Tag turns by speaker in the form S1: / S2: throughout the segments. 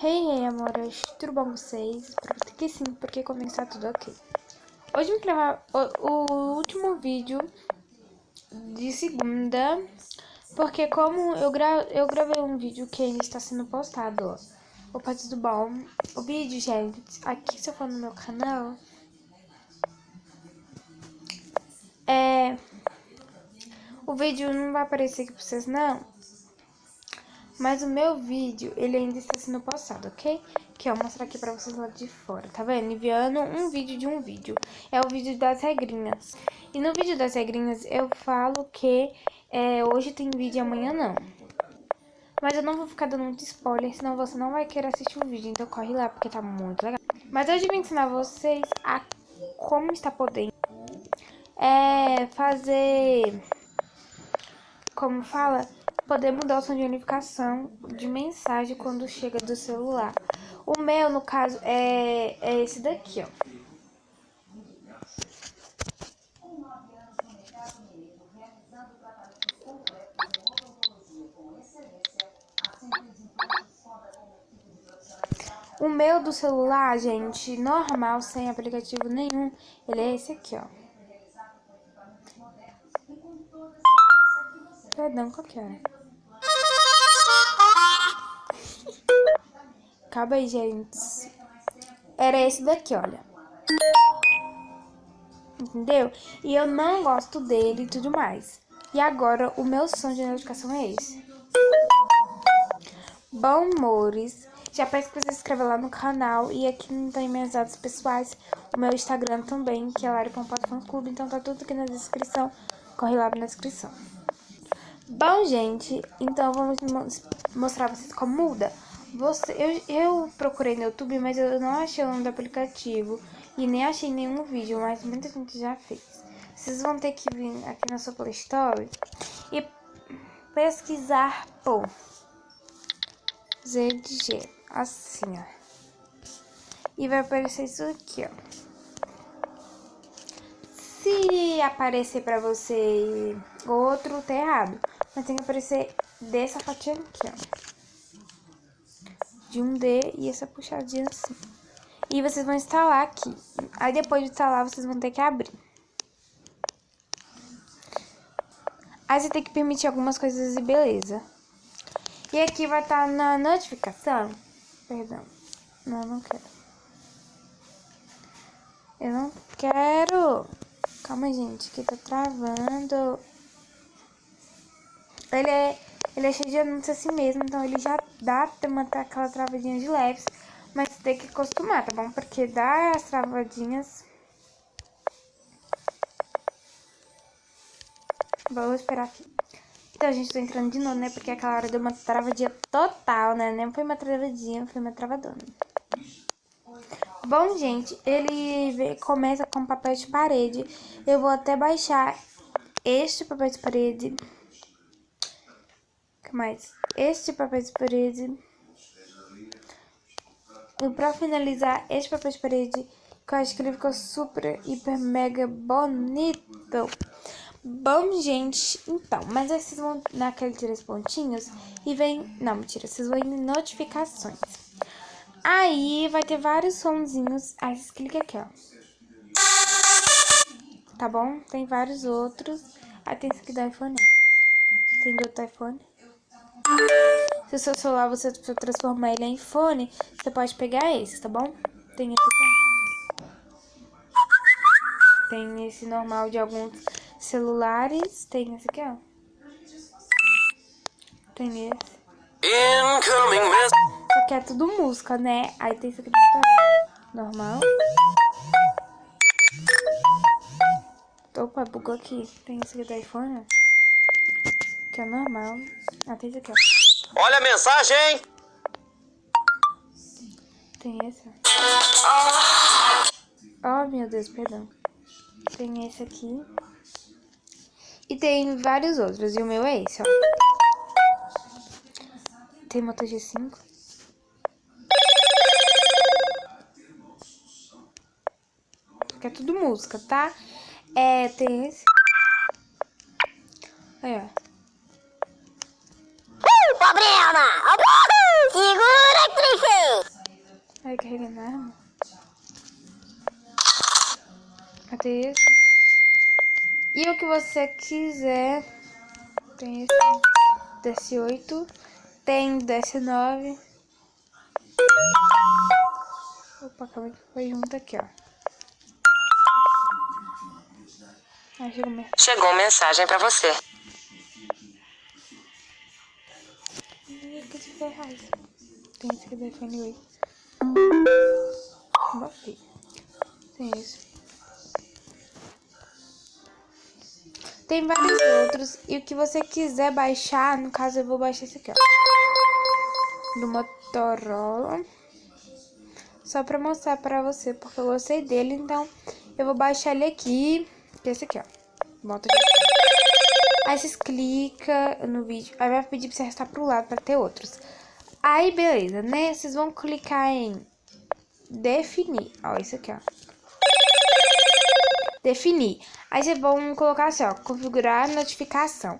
S1: Hey, amores, tudo bom com vocês? Espero que sim, porque comigo está tudo ok. Hoje eu vou gravar o último vídeo de segunda, porque como eu gravei um vídeo que ainda está sendo postado, ó. Opa, tudo bom? O vídeo, gente, aqui se eu for no meu canal, o vídeo não vai aparecer aqui pra vocês, não. Mas o meu vídeo, ele ainda está sendo postado, ok? Que eu vou mostrar aqui pra vocês lá de fora, tá vendo? Enviando um vídeo de um vídeo. É o vídeo das regrinhas. E no vídeo das regrinhas eu falo que hoje tem vídeo e amanhã não. Mas eu não vou ficar dando muito spoiler, senão você não vai querer assistir o vídeo. Então corre lá, porque tá muito legal. Mas hoje eu vou ensinar vocês a como está podendo fazer... Como fala? Poder mudar o som de notificação de mensagem quando chega do celular. O meu, no caso, é esse daqui, ó. O meu do celular, gente, normal, sem aplicativo nenhum, ele é esse aqui, ó. Perdão, qual que é? Calma aí, gente. Era esse daqui, olha. Entendeu? E eu não gosto dele e tudo mais. E agora, o meu som de notificação é esse. Bom, amores, já peço que você se inscreva lá no canal. E aqui não tem meus dados pessoais. O meu Instagram também, que é Lari.fanclube. Então tá tudo aqui na descrição. Corre lá na descrição. Bom, gente, então vamos mostrar pra vocês como muda. Eu procurei no YouTube, mas eu não achei o nome do aplicativo e nem achei nenhum vídeo, mas muita gente já fez. Vocês vão ter que vir aqui na sua Play Store e pesquisar por ZG, assim, ó. E vai aparecer isso aqui, ó. Se aparecer pra você outro, tá errado. Mas tem que aparecer dessa fatia aqui, ó. De um D e essa puxadinha assim. E vocês vão instalar aqui. Aí depois de instalar, vocês vão ter que abrir. Aí você tem que permitir algumas coisas e beleza. E aqui vai estar na notificação. Perdão. Não quero. Eu não quero. Calma, gente, que tá travando. Ele é cheio de anúncios assim mesmo, então ele já dá aquela travadinha de leves, mas tem que acostumar, tá bom? Porque dá as travadinhas. Vou esperar aqui. Então, gente, tô entrando de novo, né? Porque aquela hora deu uma travadinha total, né? Nem foi uma travadinha, foi uma travadona. Bom, gente, ele começa com papel de parede. Eu vou até baixar este papel de parede. O que mais? Este papel de parede. E pra finalizar, este papel de parede, que eu acho que ele ficou super, hiper, mega bonito. Bom, gente, então, mas aí vocês vão naqueles 3 pontinhos e vem... Não, mentira, vocês vão em notificações. Aí vai ter vários sonzinhos, aí vocês clicam aqui, ó. Tá bom? Tem vários outros. Aí tem esse aqui do iPhone. Tem do outro iPhone. Se o seu celular você for transformar ele em iPhone, você pode pegar esse, tá bom? Tem esse aqui. Tem esse normal de alguns celulares. Tem esse aqui, ó. Tem esse. Só que é tudo música, né? Aí tem esse aqui normal. Opa, bugou aqui. Tem esse aqui do iPhone, que é normal. Ah, tem esse aqui, ó.
S2: Olha a mensagem!
S1: Tem esse, ó. Oh, meu Deus, perdão. Tem esse aqui. E tem vários outros. E o meu é esse, ó. Tem Moto G5. Que é tudo música, tá? Tem esse. Aí, ó.
S3: Problema! Segura, Trifão!
S1: Vai carregando a arma. Cadê esse? E o que você quiser. Tem esse DS8. Tem DS9. Opa, calma que foi junto aqui, ó.
S3: Chegou mensagem pra você.
S1: Tem esse aqui da FN8. Botei. Tem esse. Tem vários outros. E o que você quiser baixar, no caso eu vou baixar esse aqui, ó. Do Motorola. Só pra mostrar pra você, porque eu gostei dele. Então eu vou baixar ele aqui. Que é esse aqui, ó. Bota aqui. Aí vocês clicam no vídeo. Aí vai pedir pra você arrastar pro lado pra ter outros. Aí beleza, né? Vocês vão clicar em definir. Ó, isso aqui, ó. Definir. Aí vocês vão colocar assim, ó, configurar notificação.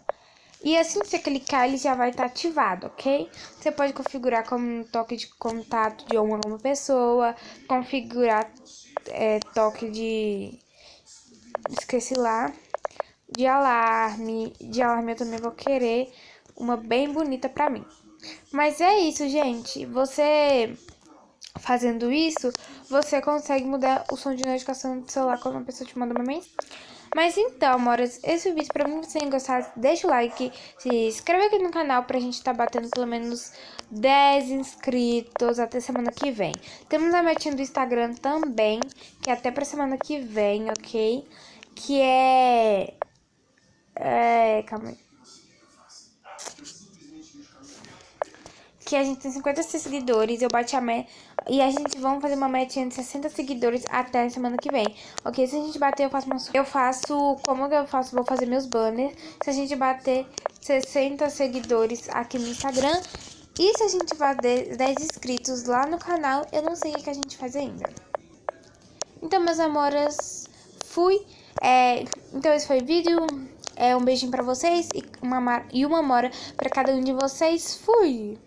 S1: E assim que você clicar, ele já vai estar ativado, ok? Você pode configurar como um toque de contato de uma pessoa, configurar toque de... esqueci lá. De alarme. De alarme eu também vou querer uma bem bonita pra mim. Mas é isso, gente. Você... fazendo isso, você consegue mudar o som de notificação do celular quando uma pessoa te manda uma mensagem. Mas então, amoras, esse vídeo pra mim, se você gostar, deixa o like, se inscreve aqui no canal pra gente tá batendo pelo menos 10 inscritos até semana que vem. Temos a metinha do Instagram também, que é até pra semana que vem, ok? Que calma aí. Que a gente tem 56 seguidores, eu bati a meta. E a gente vamos fazer uma metinha de 60 seguidores até a semana que vem. Ok, se a gente bater, eu faço, como que eu faço? Vou fazer meus banners. Se a gente bater 60 seguidores aqui no Instagram. E se a gente bater 10 inscritos lá no canal, eu não sei o que a gente faz ainda. Então, meus amoras, fui. Então, esse foi o vídeo. Um beijinho pra vocês e uma amora pra cada um de vocês. Fui!